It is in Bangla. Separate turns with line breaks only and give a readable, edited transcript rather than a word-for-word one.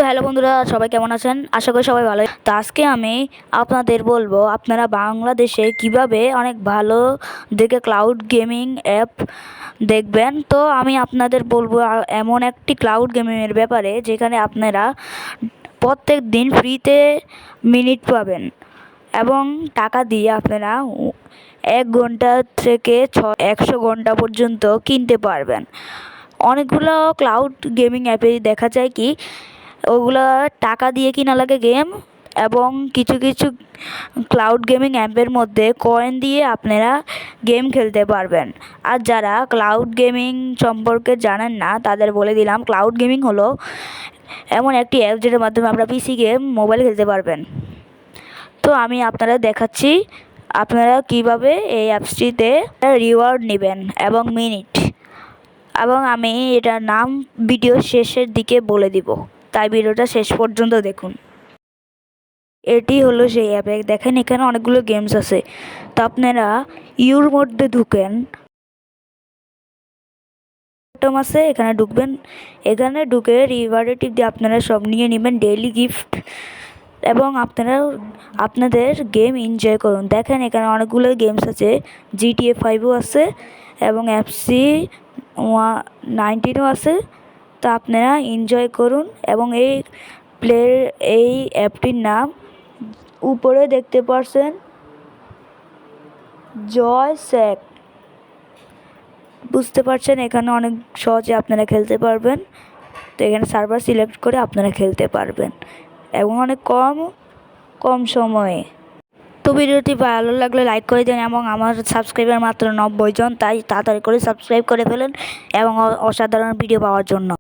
তো হ্যালো বন্ধুরা, সবাই কেমন আছেন? আশা করি সবাই ভালো। তো আজকে আমি আপনাদের বলবো আপনারা বাংলাদেশে কিভাবে অনেক ভালো দেখে ক্লাউড গেমিং অ্যাপ দেখবেন। তো আমি আপনাদের বলবো এমন একটি ক্লাউড গেমিংয়ের ব্যাপারে যেখানে আপনারা প্রত্যেক দিন ফ্রিতে মিনিট পাবেন এবং টাকা দিয়ে আপনারা 1 ঘন্টা থেকে 100 ঘন্টা পর্যন্ত কিনতে পারবেন। অনেকগুলো ক্লাউড গেমিং অ্যাপে দেখা যায় কি ওগুলো টাকা দিয়ে কিনা লাগে গেম, এবং কিছু কিছু ক্লাউড গেমিং অ্যাপের মধ্যে কয়েন দিয়ে আপনারা গেম খেলতে পারবেন। আর যারা ক্লাউড গেমিং সম্পর্কে জানেন না তাদের বলে দিলাম, ক্লাউড গেমিং হলো এমন একটি অ্যাপ যেটার মাধ্যমে আমরা পিসি গেম মোবাইল খেলতে পারবেন। তো আমি আপনারা দেখাচ্ছি আপনারা কিভাবে এই অ্যাপসটিতে রিওয়ার্ড নেবেন এবং মিনিট, এবং আমি এটার নাম ভিডিও শেষের দিকে বলে দিব, তাই ভিডিওটা শেষ পর্যন্ত দেখুন। এটি হলো সেই অ্যাপে, দেখেন এখানে অনেকগুলো গেমস আছে। তো আপনারা ইউর মধ্যে ঢুকেন, আছে এখানে ঢুকবেন। এখানে ঢুকে রিওয়ার্ডে টিপ দিয়ে আপনারা সব নিয়ে নেবেন, ডেইলি গিফট, এবং আপনারা আপনাদের গেম এনজয় করুন। দেখেন এখানে অনেকগুলো গেমস আছে, GTA 5ও আছে এবং FC 19ও আছে। তো আপনারা এনজয় করুন। এবং এই অ্যাপটির নাম উপরে দেখতে পাচ্ছেন, জয় স্যাক। বুঝতে পারছেন, এখানে অনেক সহজে আপনারা খেলতে পারবেন। তো এখানে সার্ভার সিলেক্ট করে আপনারা খেলতে পারবেন এবং অনেক কম সময়ে। তো ভিডিওটি ভালো লাগলে লাইক করে দেন, এবং আমার সাবস্ক্রাইবার মাত্র 90 জন, তাই তাড়াতাড়ি করে সাবস্ক্রাইব করে ফেলেন এবং অসাধারণ ভিডিও পাওয়ার জন্য।